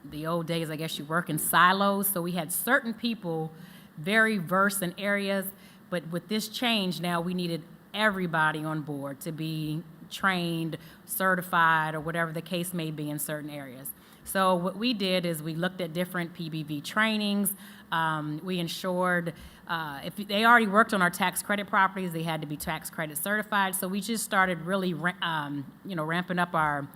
the old days, I guess you work in silos. So we had certain people very versed in areas, but with this change now, we needed everybody on board to be trained, certified, or whatever the case may be in certain areas. So what we did is we looked at different PBV trainings. We ensured if they already worked on our tax credit properties, they had to be tax credit certified. So we just started really, ramping up our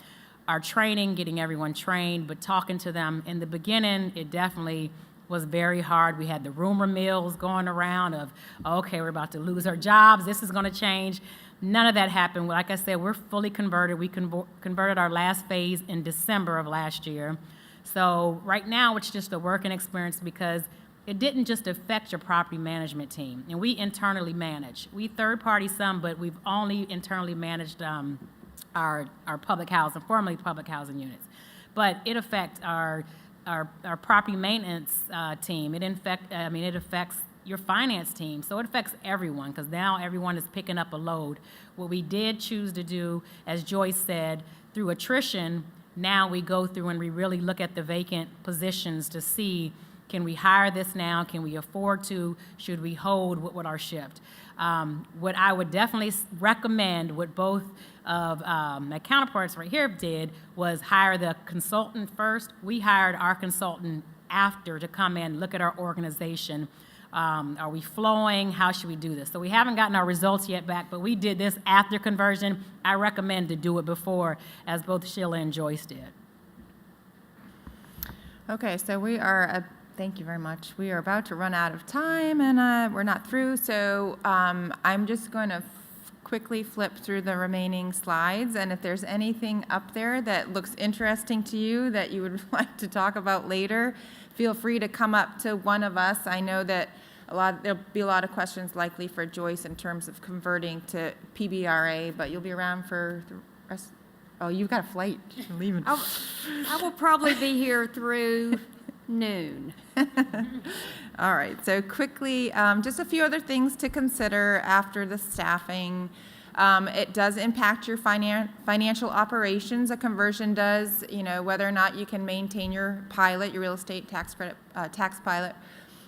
training, getting everyone trained, but talking to them. In the beginning, it definitely was very hard. We had the rumor mills going around of, okay, we're about to lose our jobs, this is going to change. None of that happened. Like I said, we're fully converted. We converted our last phase in December of last year. So right now, it's just a working experience because it didn't just affect your property management team. And we internally manage. We third-party some, but we've only internally managed our public housing, formerly public housing units. But it affects our property maintenance team. It affects your finance team. So it affects everyone because now everyone is picking up a load. What we did choose to do, as Joyce said, through attrition, now we go through and we really look at the vacant positions to see, can we hire this now? Can we afford to? Should we hold? What would our shift? What I would definitely recommend, what both of my counterparts right here did, was hire the consultant first. We hired our consultant after to come in, look at our organization. Are we flowing? How should we do this? So we haven't gotten our results yet back, but we did this after conversion. I recommend to do it before, as both Sheila and Joyce did. Okay, so we are, thank you very much. We are about to run out of time, and we're not through, so I'm just going to quickly flip through the remaining slides, and if there's anything up there that looks interesting to you that you would like to talk about later, feel free to come up to one of us. I know that there'll be a lot of questions likely for Joyce in terms of converting to Pbra, but you'll be around for the rest. Oh, you've got a flight. You're leaving. I will probably be here through noon. All right, so quickly, just a few other things to consider after the staffing. It does impact your financial operations. A conversion does, whether or not you can maintain your pilot, your real estate tax credit, tax pilot.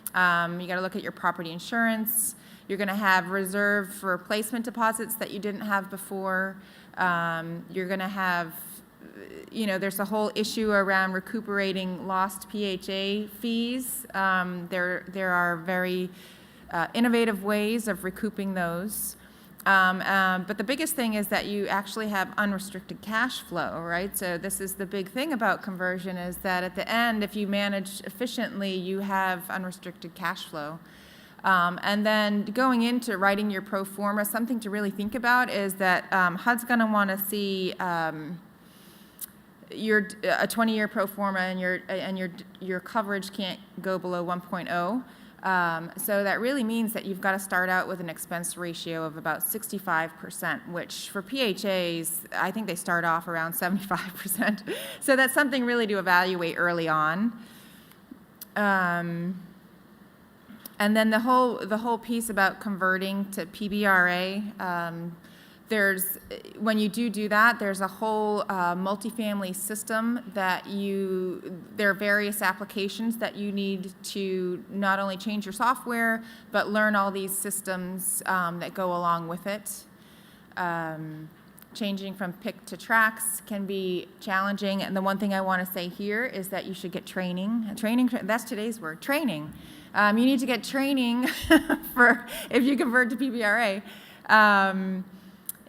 You got to look at your property insurance. You're going to have reserve for replacement deposits that you didn't have before. You're going to have, there's a whole issue around recuperating lost PHA fees. There are very innovative ways of recouping those. But the biggest thing is that you actually have unrestricted cash flow, right? So this is the big thing about conversion, is that at the end, if you manage efficiently, you have unrestricted cash flow. And then going into writing your pro forma, something to really think about is that HUD's going to want to see a 20-year pro forma, and your coverage can't go below 1.0. So that really means that you've got to start out with an expense ratio of about 65%, which for PHAs, I think they start off around 75%. So that's something really to evaluate early on. And then the whole piece about converting to PBRA, when you do that, there's a whole multifamily system that there are various applications that you need to not only change your software, but learn all these systems that go along with it. Changing from PIC to tracks can be challenging, and the one thing I want to say here is that you should get training. That's today's word, training. You need to get training if you convert to PBRA.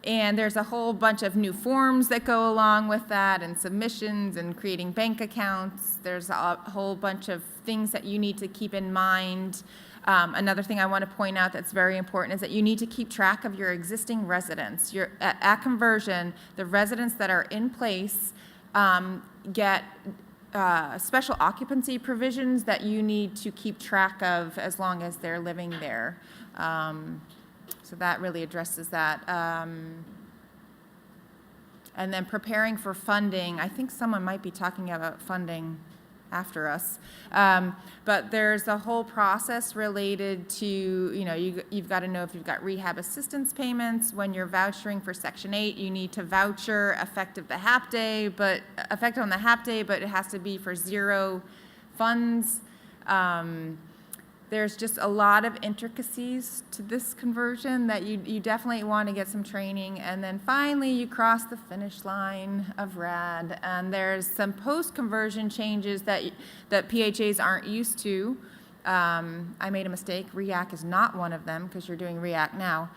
And there's a whole bunch of new forms that go along with that, and submissions, and creating bank accounts. There's a whole bunch of things that you need to keep in mind. Another thing I want to point out that's very important is that you need to keep track of your existing residents. At conversion, the residents that are in place get special occupancy provisions that you need to keep track of as long as they're living there. So that really addresses that. And then preparing for funding. I think someone might be talking about funding after us. But there's a whole process related to, you've got to know if you've got rehab assistance payments. When you're vouchering for Section 8, you need to voucher effective on the HAP day, but it has to be for zero funds. There's just a lot of intricacies to this conversion that you definitely want to get some training. And then finally, you cross the finish line of RAD. And there's some post-conversion changes that PHAs aren't used to. I made a mistake. REACT is not one of them because you're doing REACT now.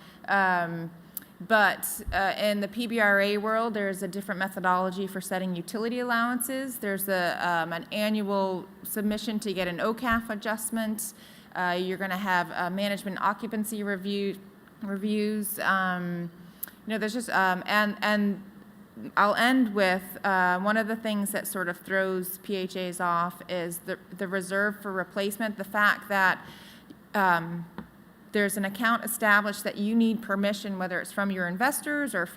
But in the PBRA world, there's a different methodology for setting utility allowances. There's an annual submission to get an OCAF adjustment. You're going to have management occupancy reviews. There's just and I'll end with one of the things that sort of throws PHAs off is the reserve for replacement. The fact that there's an account established that you need permission, whether it's from your investors or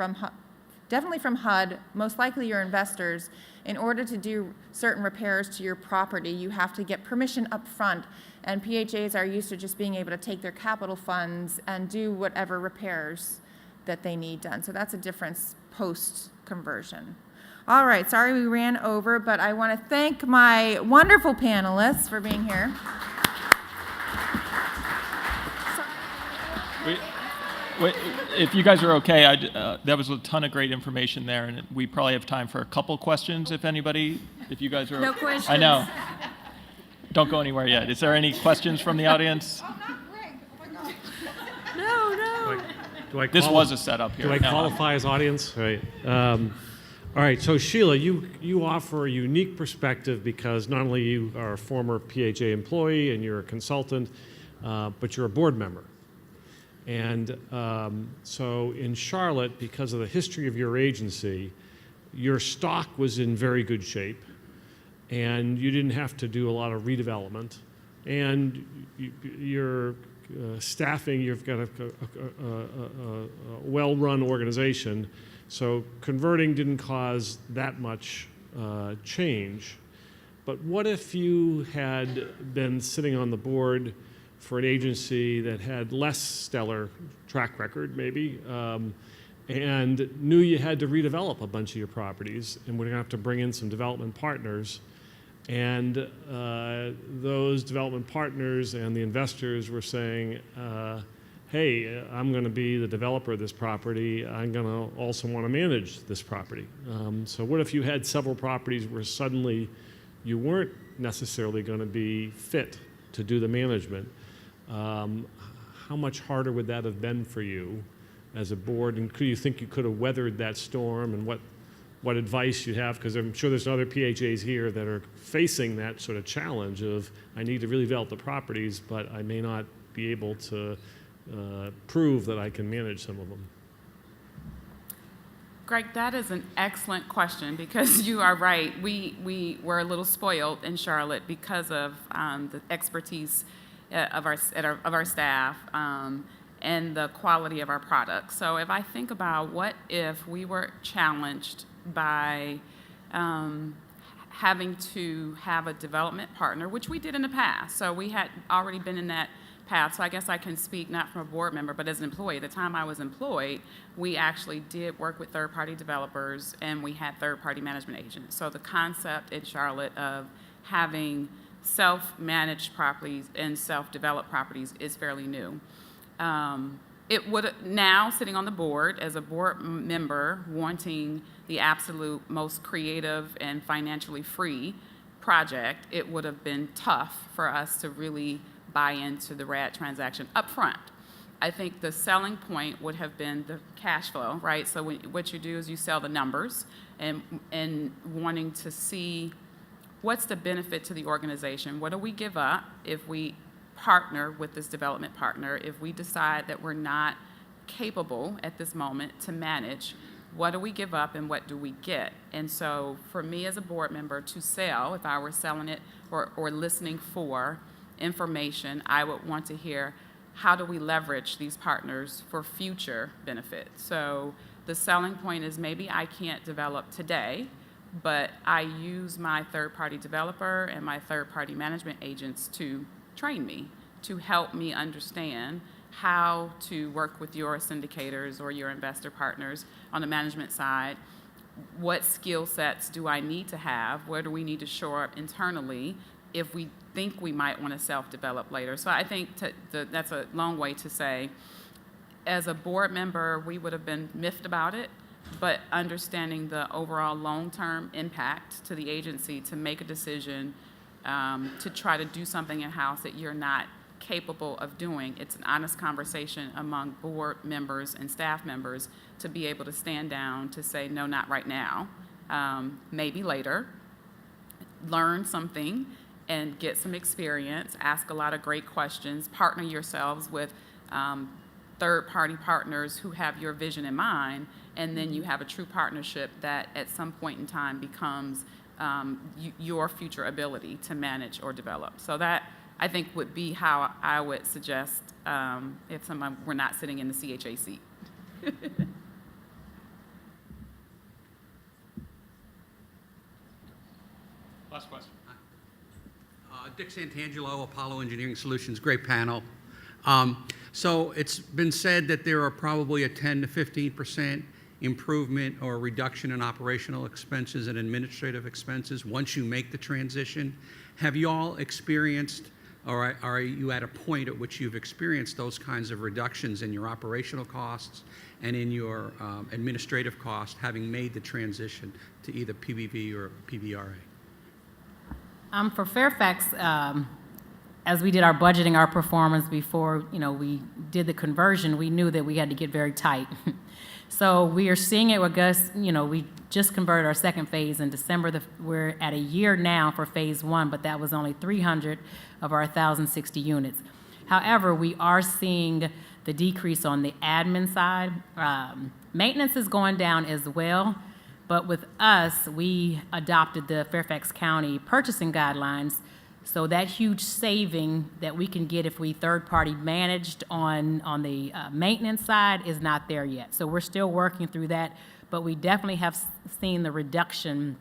definitely from HUD, most likely your investors. In order to do certain repairs to your property, you have to get permission up front. And PHAs are used to just being able to take their capital funds and do whatever repairs that they need done. So that's a difference post-conversion. All right, sorry we ran over, but I want to thank my wonderful panelists for being here. If you guys are okay, that was a ton of great information there, and we probably have time for a couple questions if you guys are. No questions. I know. Don't go anywhere yet. Is there any questions from the audience? Oh, not Greg. Oh, my God. This was a setup here. Do I qualify as audience? Right. All right. So Sheila, you offer a unique perspective because not only you are a former PHA employee and you're a consultant, but you're a board member. And so in Charlotte, because of the history of your agency, your stock was in very good shape, and you didn't have to do a lot of redevelopment. And your staffing, you've got a well-run organization, so converting didn't cause that much change. But what if you had been sitting on the board for an agency that had less stellar track record, maybe, and knew you had to redevelop a bunch of your properties, and we're going to have to bring in some development partners. And those development partners and the investors were saying, hey, I'm going to be the developer of this property. I'm going to also want to manage this property. So what if you had several properties where suddenly you weren't necessarily going to be fit to do the management? How much harder would that have been for you as a board? And could you think you could have weathered that storm? And what advice you have? Because I'm sure there's other PHAs here that are facing that sort of challenge of, I need to really develop the properties, but I may not be able to prove that I can manage some of them. Greg, that is an excellent question, because you are right. We were a little spoiled in Charlotte because of the expertise of our staff and the quality of our products. So if I think about what if we were challenged by having to have a development partner, which we did in the past. So we had already been in that path. So I guess I can speak not from a board member, but as an employee. At the time I was employed, we actually did work with third-party developers, and we had third-party management agents. So the concept in Charlotte of having self-managed properties and self-developed properties is fairly new. It would now, sitting on the board as a board member, wanting the absolute most creative and financially free project, it would have been tough for us to really buy into the RAD transaction up front. I think the selling point would have been the cash flow, right? So what you do is you sell the numbers and wanting to see what's the benefit to the organization. What do we give up if we partner with this development partner? If we decide that we're not capable at this moment to manage, what do we give up and what do we get? And so for me as a board member to sell, if I were selling it or listening for information, I would want to hear, how do we leverage these partners for future benefit? So the selling point is, maybe I can't develop today, but I use my third-party developer and my third-party management agents to train me, to help me understand how to work with your syndicators or your investor partners on the management side. What skill sets do I need to have? Where do we need to shore up internally if we think we might want to self-develop later? So I think that's a long way to say, as a board member, we would have been miffed about it, but understanding the overall long-term impact to the agency to make a decision to try to do something in-house that you're not capable of doing. It's an honest conversation among board members and staff members to be able to stand down to say, no, not right now, maybe later, learn something and get some experience, ask a lot of great questions, partner yourselves with third-party partners who have your vision in mind, and then you have a true partnership that at some point in time becomes your future ability to manage or develop. So that, I think, would be how I would suggest if someone were not sitting in the CHA seat. Last question. Dick Santangelo, Apollo Engineering Solutions, great panel. So it's been said that there are probably a 10 to 15% improvement or reduction in operational expenses and administrative expenses once you make the transition. Have you all experienced, or are you at a point at which you've experienced those kinds of reductions in your operational costs and in your administrative costs, having made the transition to either PBV or PBRA? For Fairfax, as we did our budgeting, our performance before, we did the conversion, we knew that we had to get very tight. So we are seeing it with Gus. We just converted our second phase in December. We're at a year now for phase one, but that was only 300 of our 1,060 units. However, we are seeing the decrease on the admin side. Maintenance is going down as well, but with us, we adopted the Fairfax County purchasing guidelines. So that huge saving that we can get if we third-party managed on the maintenance side is not there yet. So we're still working through that, but we definitely have seen the reduction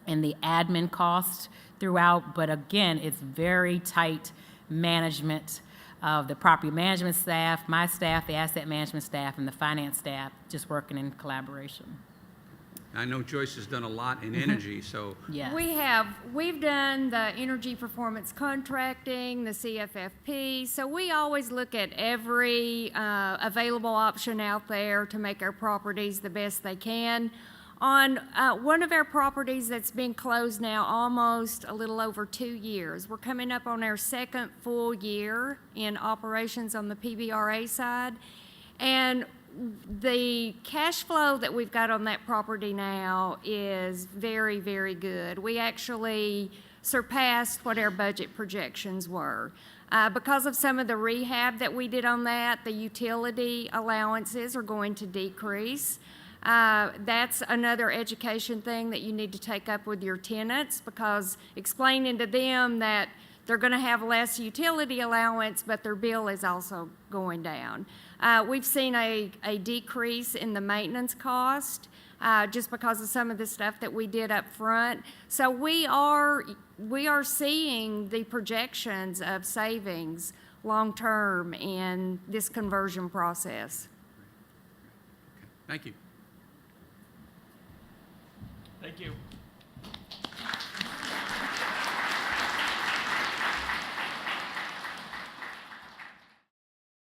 in the admin cost throughout. But again, it's very tight management. of the property management staff, my staff, the asset management staff, and the finance staff, just working in collaboration. I know Joyce has done a lot in energy, so Yes. We've done the energy performance contracting, the CFFP, so we always look at every available option out there to make our properties the best they can. On one of our properties that's been closed now almost a little over 2 years, we're coming up on our second full year in operations on the Pbra side, and the cash flow that we've got on that property now is very, very good. We actually surpassed what our budget projections were. Because of some of the rehab that we did on that, the utility allowances are going to decrease. That's another education thing that you need to take up with your tenants, because explaining to them that they're going to have less utility allowance, but their bill is also going down. We've seen a decrease in the maintenance cost just because of some of the stuff that we did up front. So we are seeing the projections of savings long-term in this conversion process. thank you. Thank you.